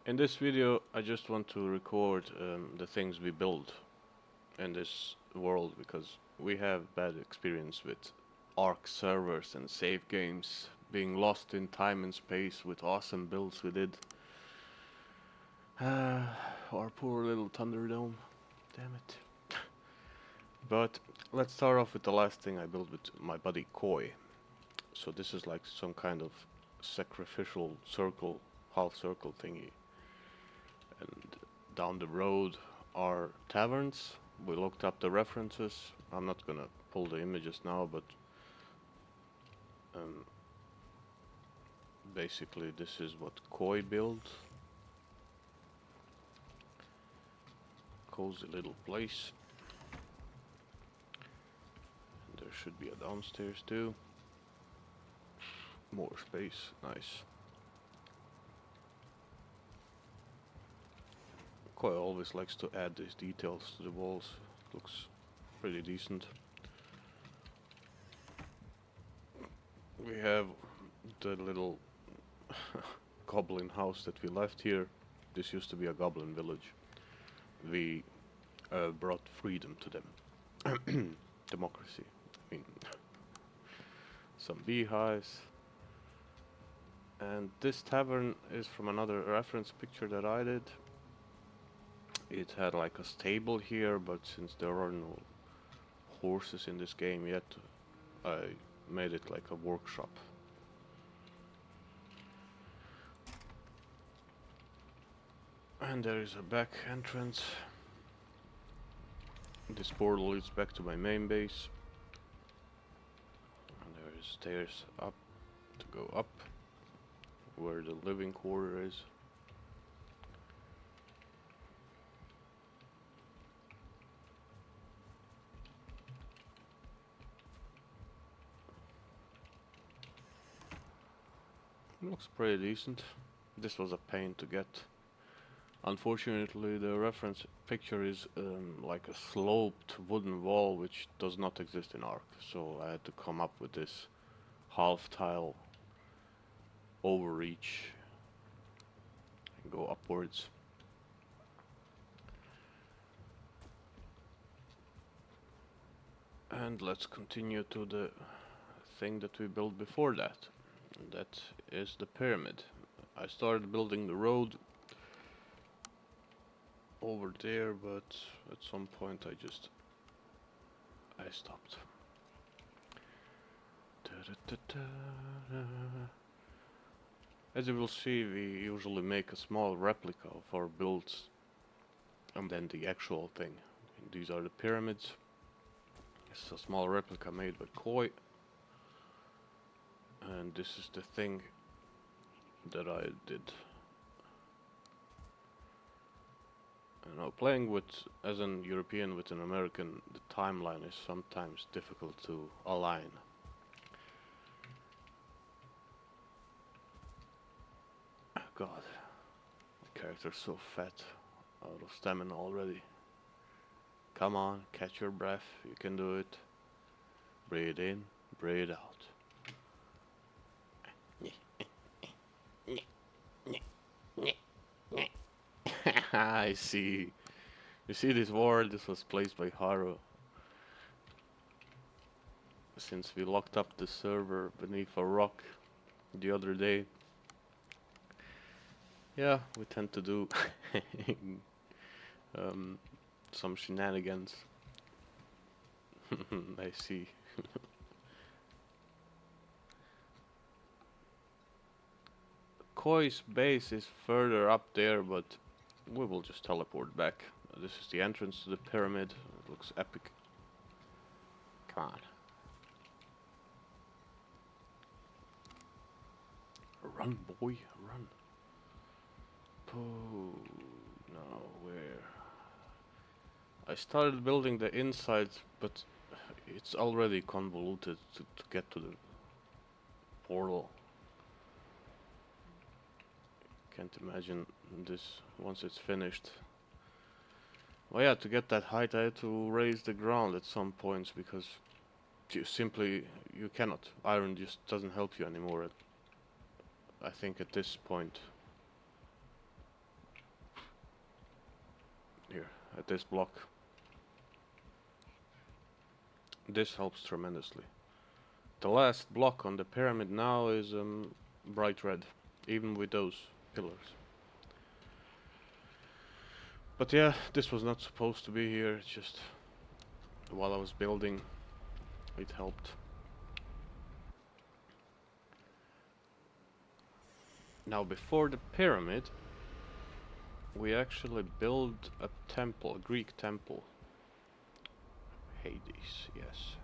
In this video, I just want to record the things we build in this world because we have bad experience with Ark servers and save games, being lost in time and space with awesome builds we did. Our poor little Thunderdome, damn it. But let's start off with the last thing I built with my buddy Koi. So this is like some kind of sacrificial circle, half circle thingy. And down the road are taverns. We looked up the references. I'm not gonna pull the images now, but um, basically this is what Koi built. Cozy little place. And there should be a downstairs too. More space, nice. Koi always likes to add these details to the walls. Looks pretty decent. We have the little goblin house that we left here. This used to be a goblin village. We brought freedom to them. Democracy. I mean, some beehives. And this tavern is from another reference picture that I did. It had like a stable here, but since there are no horses in this game yet, I made it like a workshop. And there is a back entrance. This portal leads back to my main base. And there is stairs up to go up where the living quarter is. Looks pretty decent. This was a pain to get. Unfortunately, the reference picture is like a sloped wooden wall which does not exist in Ark, so I had to come up with this half tile overreach and go upwards. And let's continue to the thing that we built before that. And that is the pyramid. I started building the road over there, but at some point I stopped. As you will see, we usually make a small replica of our builds and then the actual thing. And these are the pyramids. It's a small replica made by Koi. And this is the thing that I did. Now, playing with as an European with an American, the timeline is sometimes difficult to align. God, my character's so fat, out of stamina already. Come on, catch your breath, you can do it. Breathe in, breathe out. I see. You see this ward, this was placed by Haro. Since we locked up the server beneath a rock the other day. Yeah, we tend to do um, some shenanigans. I see. Koi's base is further up there, but we will just teleport back. This is the entrance to the pyramid. It looks epic. Come on. Run, boy, run. Oh, no, where? I started building the insides, but it's already convoluted to get to the portal. Can't imagine this once it's finished. Well, yeah, to get that height I had to raise the ground at some points because you cannot. Iron just doesn't help you anymore. I think at this point. here at this block. This helps tremendously. The last block on the pyramid now is bright red, even with those pillars. But yeah, this was not supposed to be here, it's just while I was building, it helped. Now before the pyramid, we actually built a temple, a Greek temple. Hades, yes.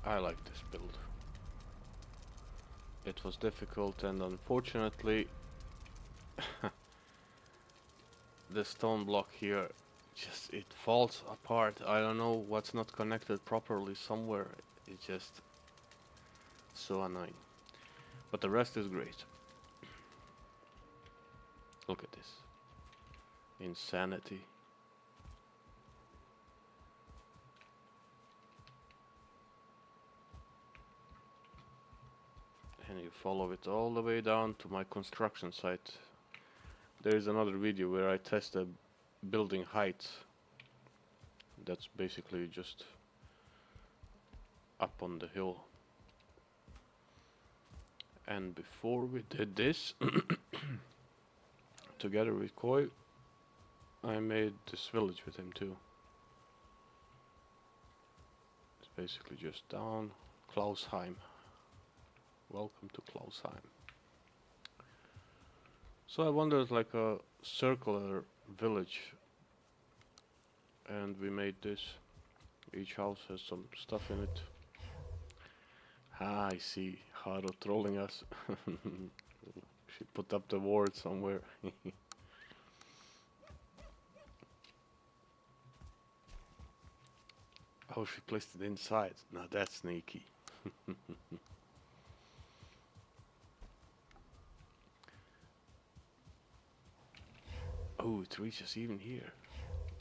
I like this build. It was difficult and unfortunately the stone block here just it falls apart. I don't know what's not connected properly somewhere. It's just so annoying. But the rest is great. Look at this. Insanity. And you follow it all the way down to my construction site. There is another video where I test the building height. That's basically just up on the hill. And before we did this, together with Koi, I made this village with him too. It's basically just down Klausheim. Welcome to Klausheim. So I wanted like a circular village, and we made this. Each house has some stuff in it. Ah, I see Haro trolling us. She put up the ward somewhere. Oh, she placed it inside. Now that's sneaky. Oh, it reaches even here.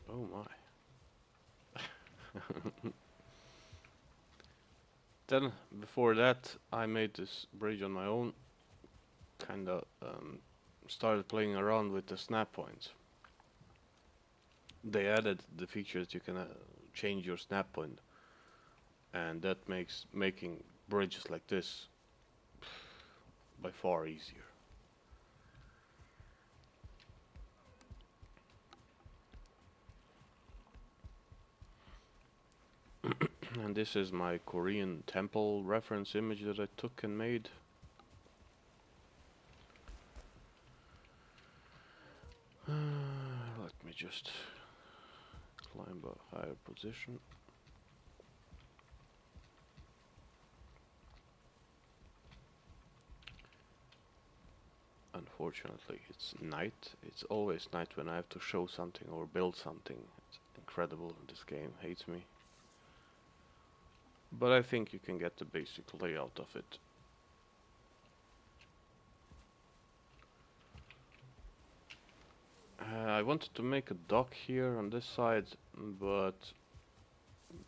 Oh my. Then, before that, I made this bridge on my own. Kinda started playing around with the snap points. They added the feature that you can change your snap point, and that makes making bridges like this by far easier. And this is my Korean temple reference image that I took and made. Let me just climb a higher position. Unfortunately, it's night. It's always night when I have to show something or build something. It's incredible. This game hates me. But I think you can get the basic layout of it. I wanted to make a dock here on this side, but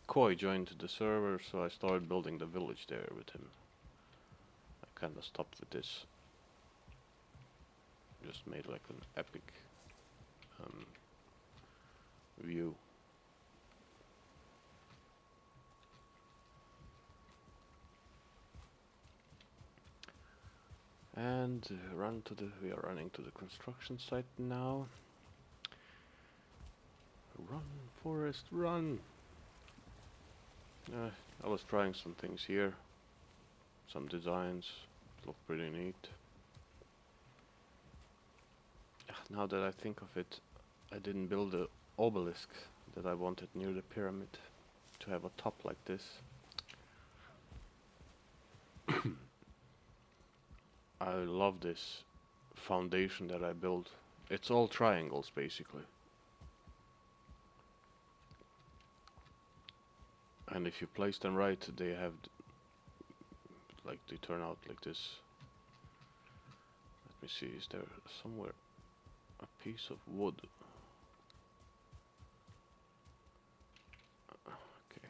Koi joined the server, so I started building the village there with him. I kinda stopped with this. Just made like an epic view. And we are running to the construction site now. Run, Forest, run! I was trying some things here. Some designs look pretty neat. Now that I think of it, I didn't build the obelisk that I wanted near the pyramid to have a top like this. I love this foundation that I built. It's all triangles basically. And if you place them right, they have like they turn out like this. Let me see, is there somewhere a piece of wood? Okay.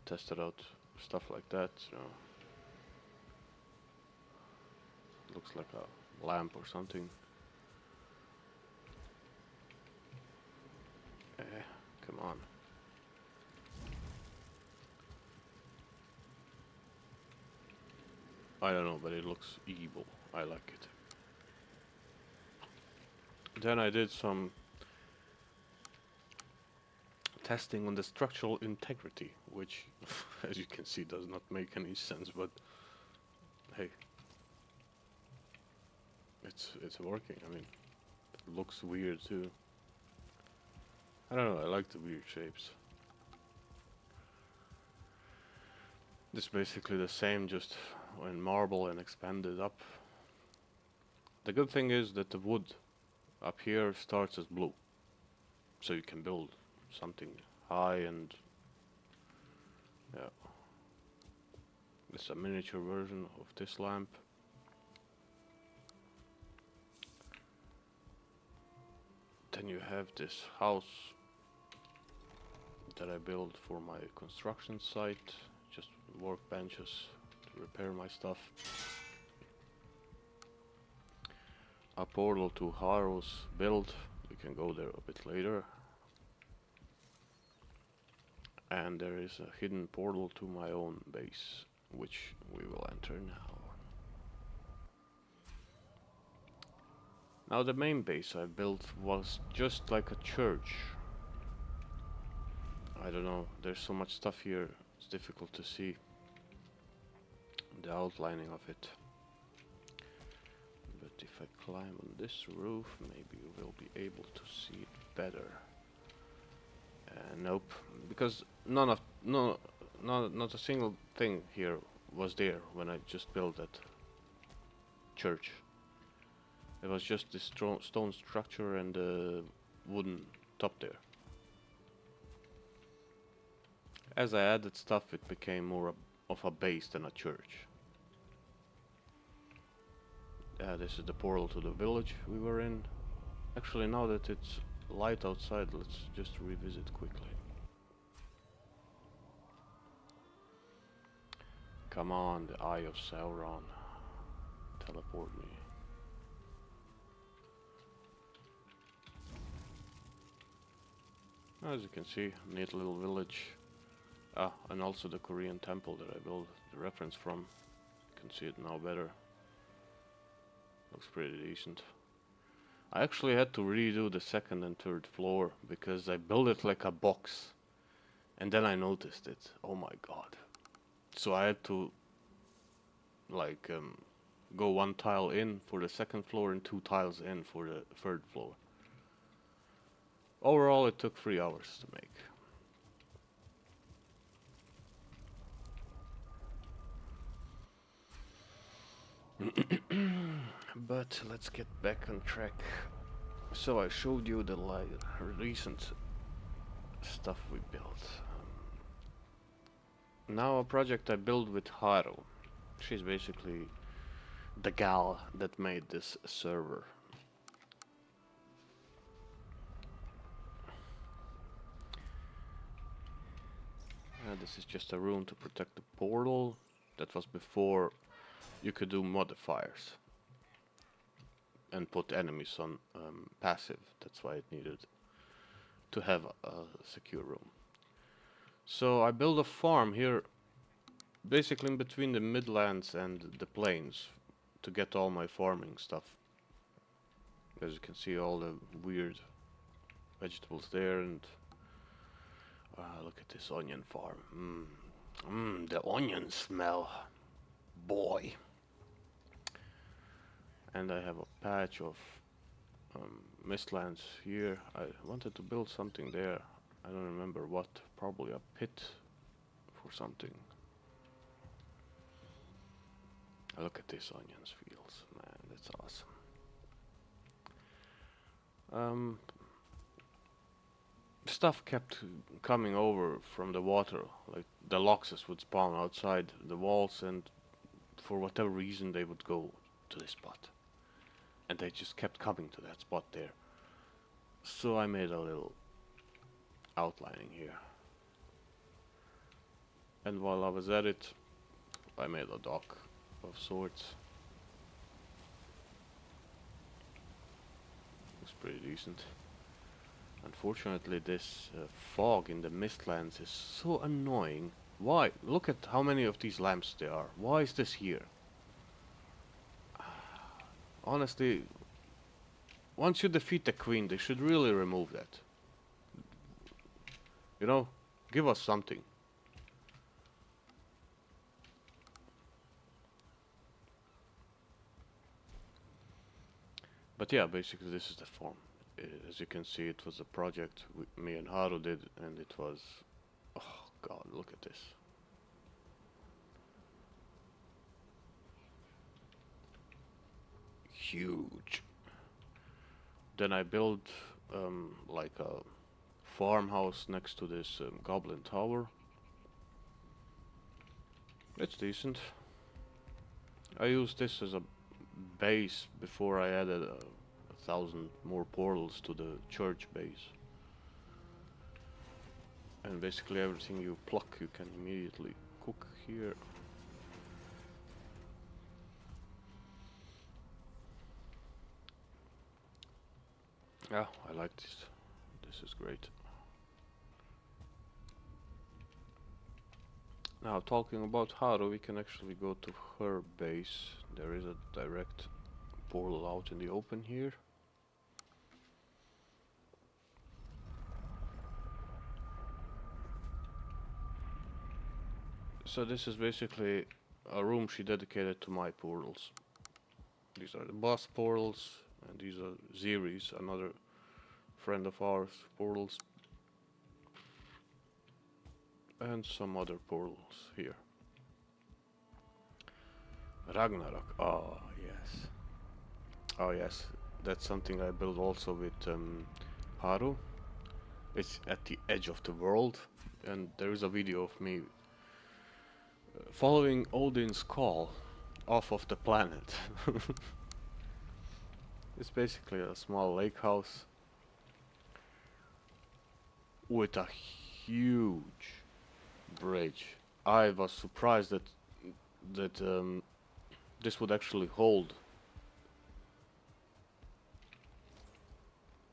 tested out stuff like that. You know, looks like a lamp or something. Come on. I don't know, but it looks evil. I like it. Then I did some testing on the structural integrity, which, as you can see, does not make any sense, but hey, it's working. I mean, it looks weird too. I don't know, I like the weird shapes. This is basically the same, just in marble and expanded up. The good thing is that the wood up here starts as blue, so you can build something high. And yeah, this is a miniature version of this lamp. Then you have this house that I built for my construction site, just workbenches to repair my stuff. A portal to Haro's build, we can go there a bit later. And there is a hidden portal to my own base, which we will enter now. Now the main base I built was just like a church. I don't know, there's so much stuff here, it's difficult to see the outlining of it. But if I climb on this roof, maybe you will be able to see it better. Nope, because not a single thing here was there when I just built that church. It was just this stone structure and a wooden top there. As I added stuff, it became more of a base than a church. This is the portal to the village we were in. Actually, now that it's light outside, let's just revisit quickly. Come on, the Eye of Sauron. Teleport me. As you can see, neat little village. And also the Korean temple that I built the reference from. You can see it now better. Looks pretty decent. I actually had to redo the second and third floor because I built it like a box. And then I noticed it. Oh my god. So I had to like go one tile in for the second floor and 2 tiles in for the third floor. Overall it took 3 hours to make. But let's get back on track. So I showed you the recent stuff we built. Now a project I built with Haro. She's basically the gal that made this server. This is just a room to protect the portal. That was before you could do modifiers and put enemies on passive. That's why it needed to have a secure room. So I built a farm here, basically in between the midlands and the plains, to get all my farming stuff. As you can see, all the weird vegetables there, and look at this onion farm. The onion smell, boy. And I have a patch of mistlands here. I wanted to build something there. I don't remember what. Probably a pit for something. Look at these onions fields, man. That's awesome. Stuff kept coming over from the water. Like the loxes would spawn outside the walls, and for whatever reason they would go to this spot. And they just kept coming to that spot there. So I made a little outlining here. And while I was at it, I made a dock of sorts. Looks pretty decent. Unfortunately, this fog in the mistlands is so annoying. Why? Look at how many of these lamps there are. Why is this here? Honestly, once you defeat the queen, they should really remove that. You know, give us something. But yeah, basically this is the form. As you can see, it was a project me and Haro did, and it was... Oh god, look at this. Huge. Then I built like a farmhouse next to this goblin tower. It's decent. I used this as a base before I added 1,000 more portals to the church base. And basically everything you pluck you can immediately cook here. Yeah, I like this. This is great. Now, talking about Haro, we can actually go to her base. There is a direct portal out in the open here. So this is basically a room she dedicated to my portals. These are the boss portals, and these are Zirie's, another friend of ours, portals. And some other portals here. Ragnarok, oh yes. Oh yes, that's something I built also with Haro. It's at the edge of the world, and there is a video of me following Odin's call off of the planet. It's basically a small lake house with a huge bridge. I was surprised that this would actually hold.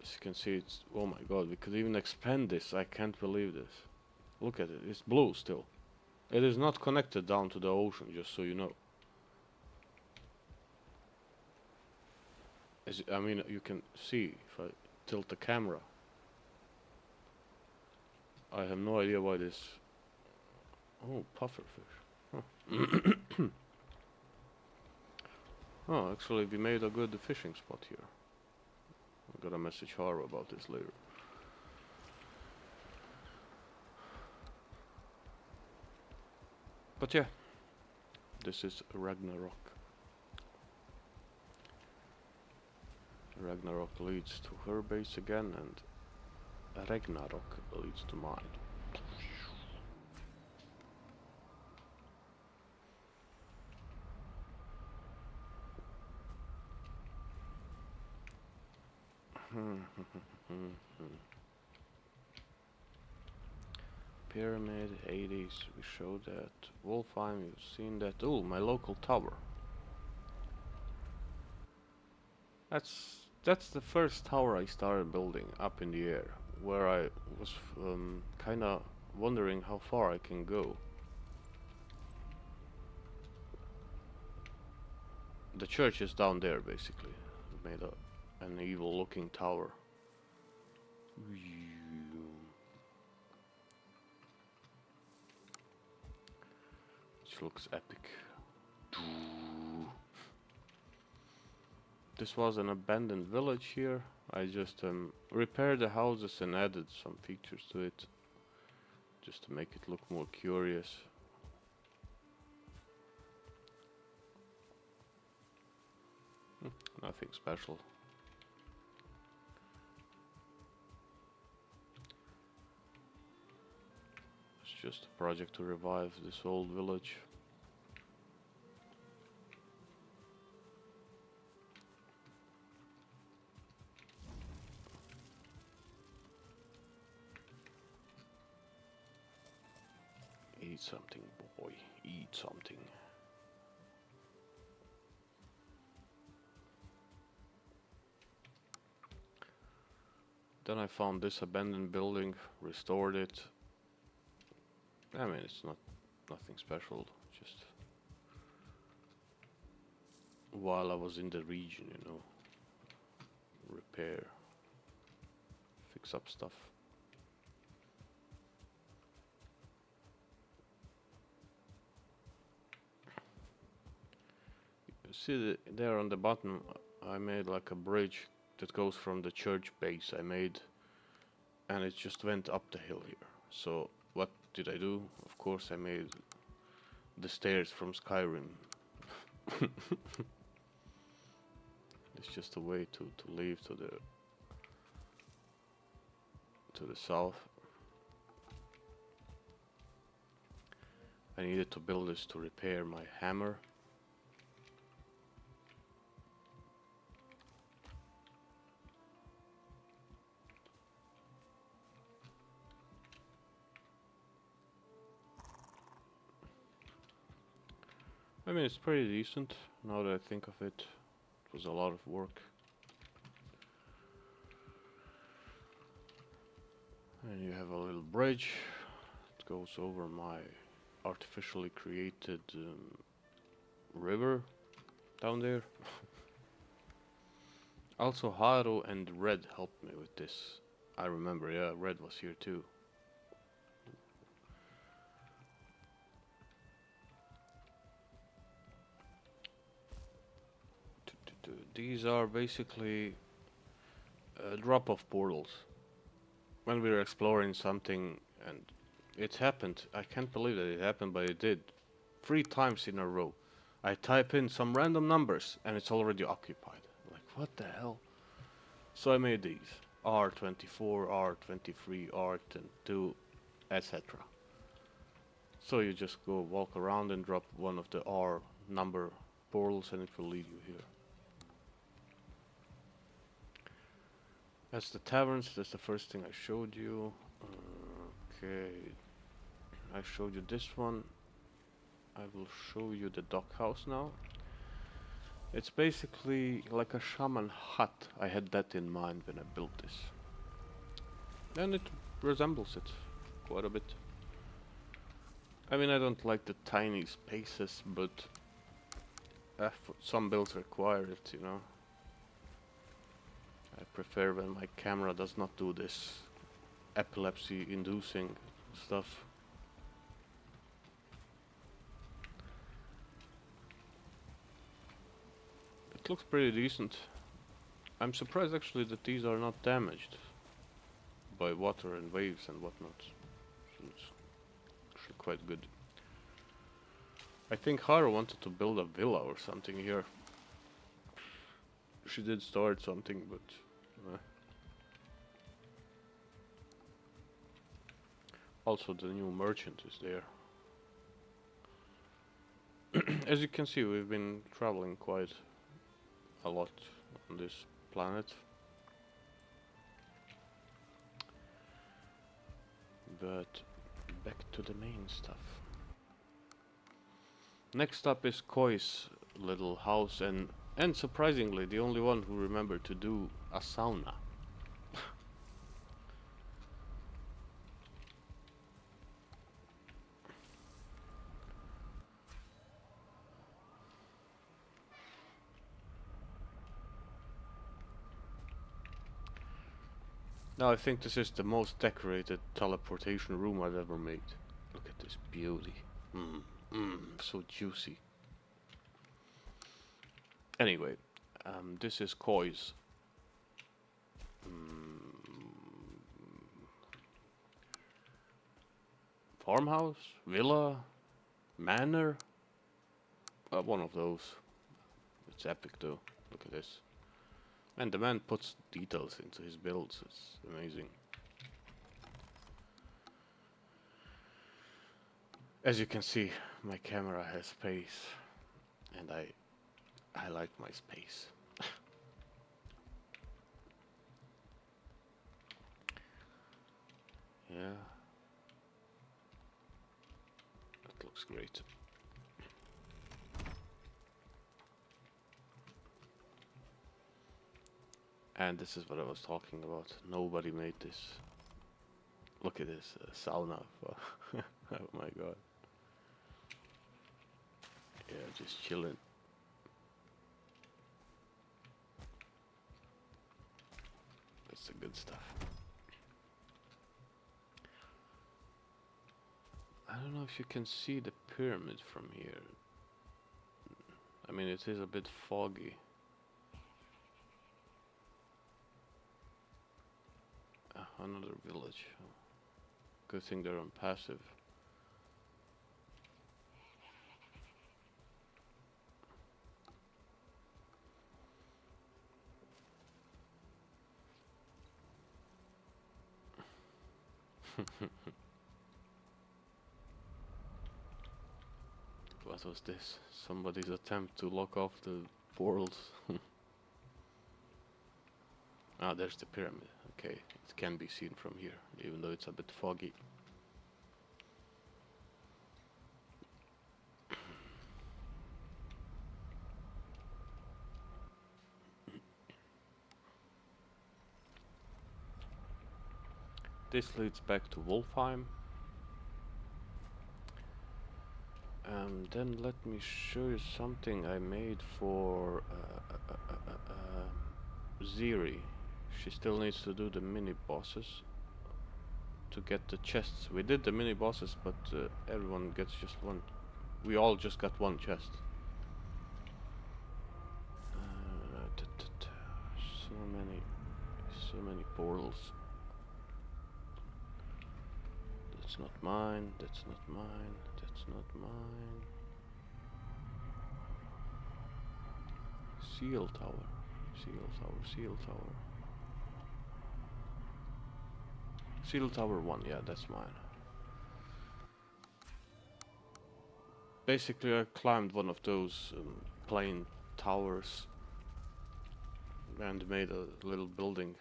As you can see, it's, oh my god, we could even expand this. I can't believe this. Look at it, it's blue still. It is not connected down to the ocean, just so you know. I mean, you can see if I tilt the camera. I have no idea why this... Oh, pufferfish. Huh. Oh, actually we made a good fishing spot here. I gotta message Haro about this later. But yeah, this is Ragnarok. Ragnarok leads to her base again, and Ragnarok leads to mine. Pyramid, 80s, we showed that. Valheim, you've seen that. Oh, my local tower. That's the first tower I started building up in the air, where I was kinda wondering how far I can go. The church is down there, basically. Made an evil looking tower. Which looks epic. This was an abandoned village here. I just repaired the houses and added some features to it, just to make it look more curious. Nothing special. It's just a project to revive this old village. Eat something, boy. Eat something. Then I found this abandoned building, restored it. I mean, it's nothing special, just while I was in the region, you know, repair, fix up stuff. You see there on the bottom, I made like a bridge that goes from the church base I made, and it just went up the hill here. So what did I do? Of course I made the stairs from Skyrim. It's just a way to leave to the south. I needed to build this to repair my hammer. I mean, it's pretty decent now that I think of it. It was a lot of work. And you have a little bridge. It goes over my artificially created river down there. Also, Haro and Red helped me with this. I remember, yeah, Red was here too. These are basically drop-off portals. When we were exploring something and it happened, I can't believe that it happened, but it did. 3 times in a row. I type in some random numbers and it's already occupied. Like, what the hell? So I made these. R24, R23, R22, etc. So you just go walk around and drop one of the R number portals and it will lead you here. That's the taverns, that's the first thing I showed you. Okay, I showed you this one. I will show you the dock house now. It's basically like a shaman hut. I had that in mind when I built this. And it resembles it quite a bit. I mean, I don't like the tiny spaces, but some builds require it, you know. I prefer when my camera does not do this epilepsy-inducing stuff. It looks pretty decent. I'm surprised actually that these are not damaged by water and waves and whatnot. So it's actually quite good. I think Haro wanted to build a villa or something here. She did start something, but also the new merchant is there. As you can see, we've been traveling quite a lot on this planet. But back to the main stuff. Next up is Koi's little house, and surprisingly the only one who remembered to do a sauna. Now I think this is the most decorated teleportation room I've ever made. Look at this beauty. So juicy. Anyway, this is Koi's farmhouse, villa, manor. One of those. It's epic though. Look at this. And the man puts details into his builds. It's amazing. As you can see, my camera has space, and I like my space. Yeah. looks great. And this is what I was talking about. Nobody made this. Look at this sauna. Oh my god. Yeah, just chilling. That's the good stuff. I don't know if you can see the pyramid from here. I mean, it is a bit foggy. Another village. Good thing they're on passive. What was this? Somebody's attempt to lock off the portals. Ah, there's the pyramid. Okay, it can be seen from here, even though it's a bit foggy. This leads back to Valheim. Then let me show you something I made for Zirie. She still needs to do the mini bosses to get the chests. We did the mini bosses, but everyone gets just one. We all just got one chest. So many portals. That's not mine. That's not mine. That's not mine. Seal tower. Seal tower. Seal tower. Seal tower 1. Yeah, that's mine. Basically, I climbed one of those plain towers and made a little building.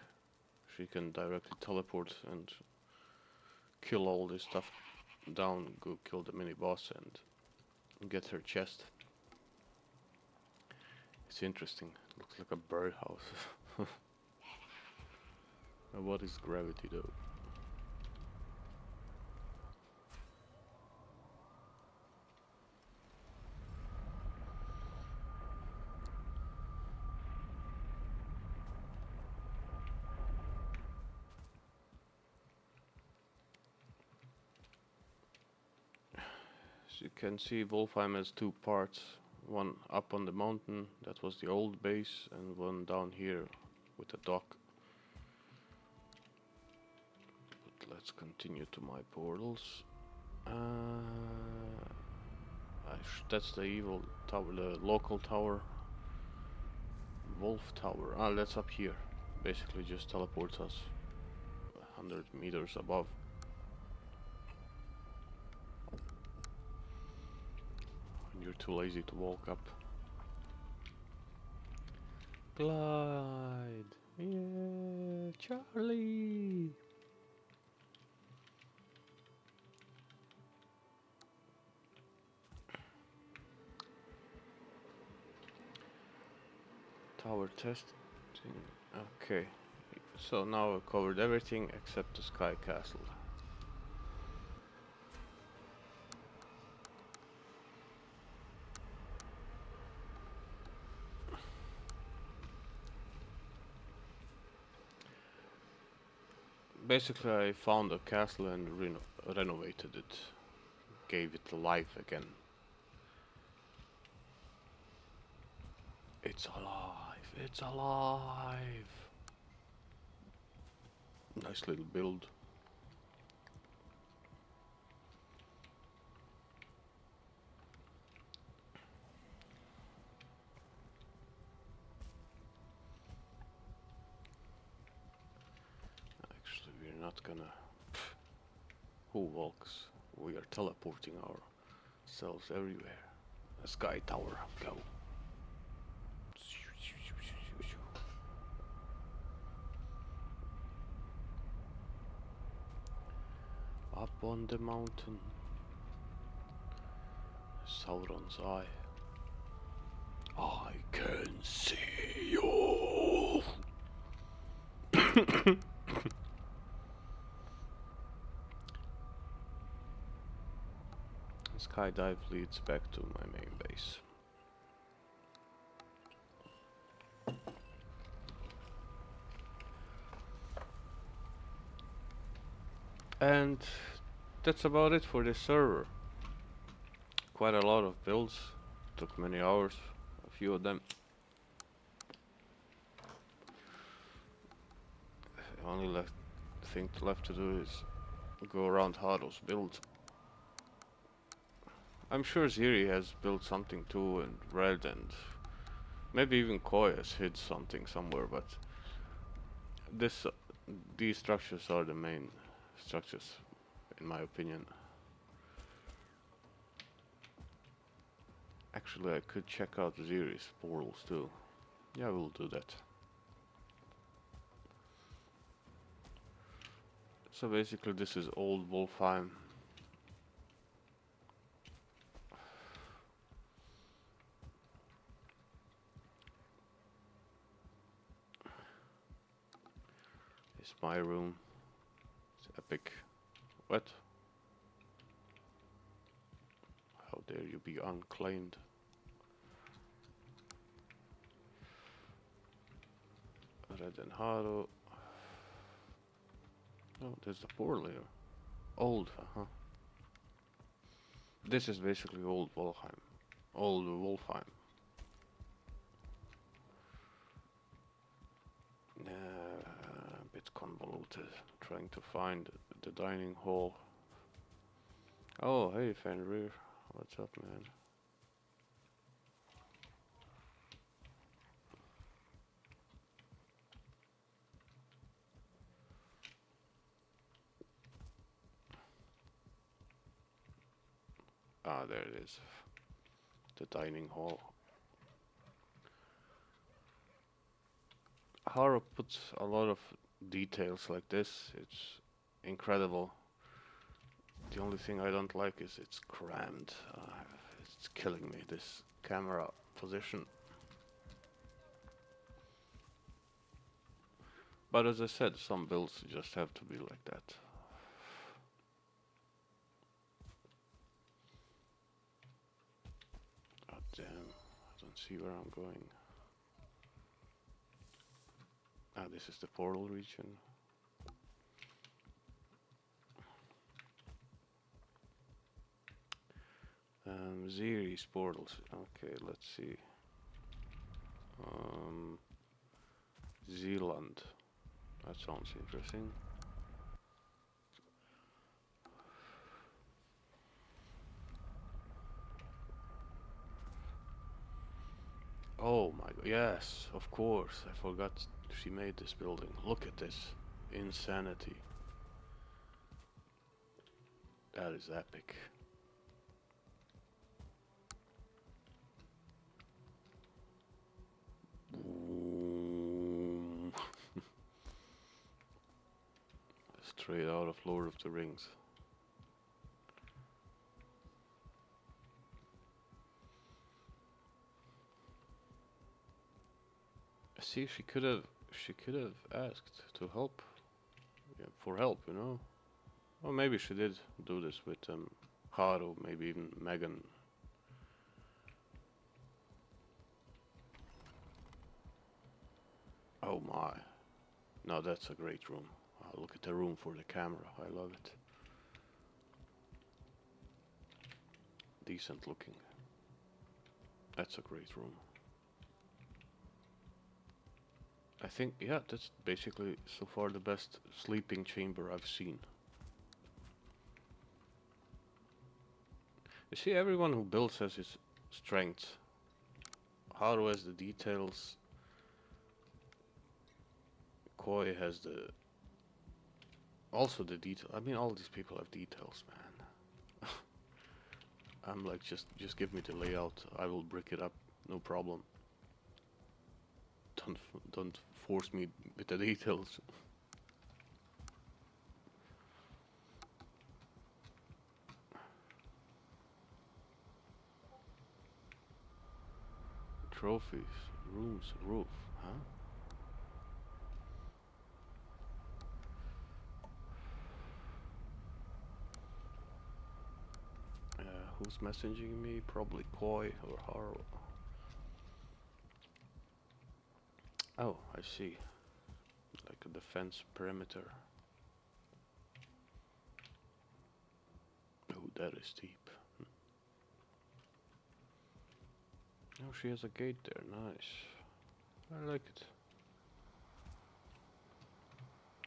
She can directly teleport and kill all this stuff down, go kill the mini boss and get her chest. It's interesting. It looks like a birdhouse. What is gravity though? As you can see, Valheim has two parts. One up on the mountain, that was the old base, and one down here with a dock. But let's continue to my portals. That's the evil tower, the local tower. Wolf tower. Ah, that's up here. Basically just teleports us 100 meters above. When you're too lazy to walk up. Glide! Yeah, Charlie! Tower testing. Okay. So now I've covered everything except the Sky Castle. Basically, I found a castle and renovated it. Gave it life again. It's alive! It's alive! Nice little build. Actually, we're not gonna... Who walks? We are teleporting ourselves everywhere. A sky tower, go. Up on the mountain. Sauron's eye. I can see you. Skydive leads back to my main base. And that's about it for this server. Quite a lot of builds, took many hours, a few of them. The only thing left to do is go around Haro's build. I'm sure Zirie has built something too, and Red, and maybe even Koi has hid something somewhere, but these structures are the main structures, in my opinion. Actually, I could check out Zirie's portals too. Yeah, we'll do that. So basically this is old Valheim. It's my room. It's epic. What? How dare you be unclaimed? Red and Haro. Oh, there's the portal here. Old, This is basically old Valheim. Old Valheim. A bit convoluted. Trying to find the dining hall. Oh, hey Fenrir. What's up, man? Ah, there it is. The dining hall. Haro puts a lot of details like this. It's incredible. The only thing I don't like is it's crammed. It's killing me, this camera position. But as I said, some builds just have to be like that. God damn, I don't see where I'm going. Ah, this is the portal region. Zirie's portals. Okay, let's see. Zealand. That sounds interesting. Oh my god, yes, of course. I forgot she made this building. Look at this. Insanity. That is epic. Boom. Straight out of Lord of the Rings. See, she could have asked to help. Yeah, for help, you know. Or maybe she did do this with Haro, maybe even Megan. Oh my. No, that's a great room. Look at the room for the camera. I love it. Decent looking. That's a great room. I think, yeah, that's basically so far the best sleeping chamber I've seen. You see, everyone who builds has his strengths. Haro has the details. Koi has also the detail. I mean, all these people have details, man. I'm like, just give me the layout. I will brick it up, no problem. Don't force me with the details. Trophies. Rooms. Roof. Huh? Who's messaging me? Probably Koi or Haro. Oh, I see. Like a defense perimeter. Oh, that is deep. Oh, she has a gate there. Nice. I like it.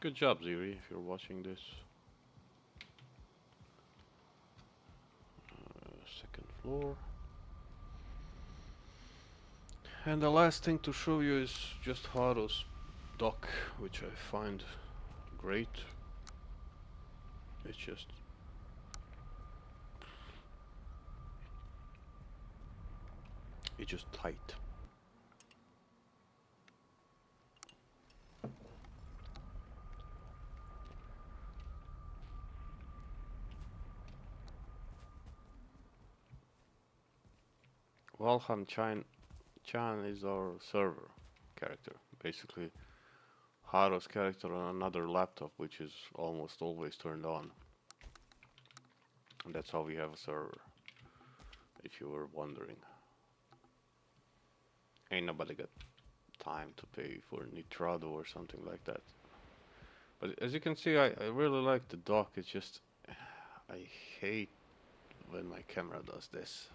Good job, Zirie, if you're watching this. Second floor. And the last thing to show you is just Haro's dock, which I find great. It's just tight. Valheim Chan is our server character. Basically, Haro's character on another laptop, which is almost always turned on. And that's how we have a server, if you were wondering. Ain't nobody got time to pay for Nitrado or something like that. But as you can see, I really like the dock. It's just, I hate when my camera does this.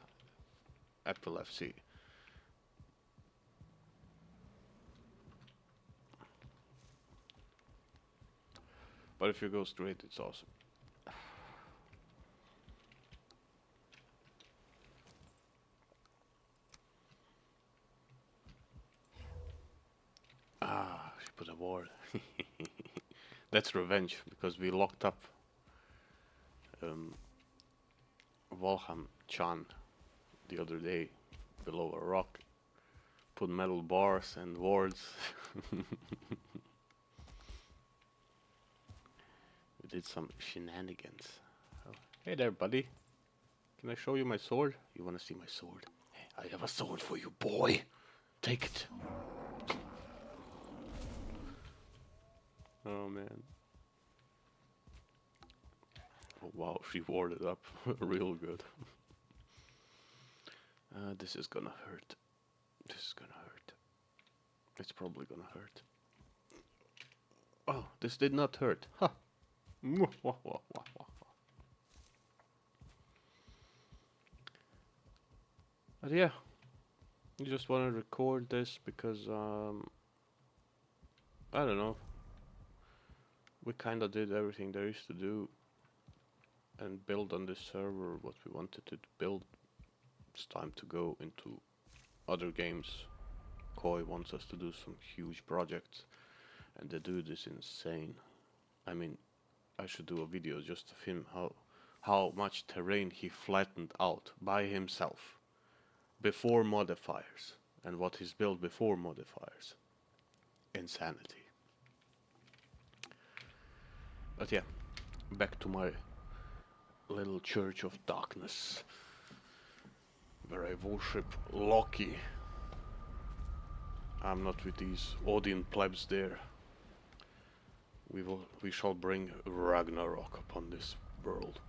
Apple FC. But if you go straight, it's awesome. Ah, she put a ward. That's revenge, because we locked up Valheim Chan the other day below a rock. Put metal bars and wards. We did some shenanigans. Oh, hey there, buddy. Can I show you my sword? You wanna see my sword? Hey, I have a sword for you, boy. Take it. Oh man. Oh, wow, she warded up real good. This is gonna hurt. This is gonna hurt. It's probably gonna hurt. Oh, this did not hurt. Ha! But yeah, I just want to record this because I don't know. We kind of did everything there is to do and build on this server what we wanted to build. It's time to go into other games. Koi wants us to do some huge projects, and the dude is insane. I mean, I should do a video just of him, how much terrain he flattened out by himself before modifiers, and what he's built before modifiers. Insanity. But yeah, back to my little church of darkness, where I worship Loki. I'm not with these Odin plebs there. We shall bring Ragnarok upon this world.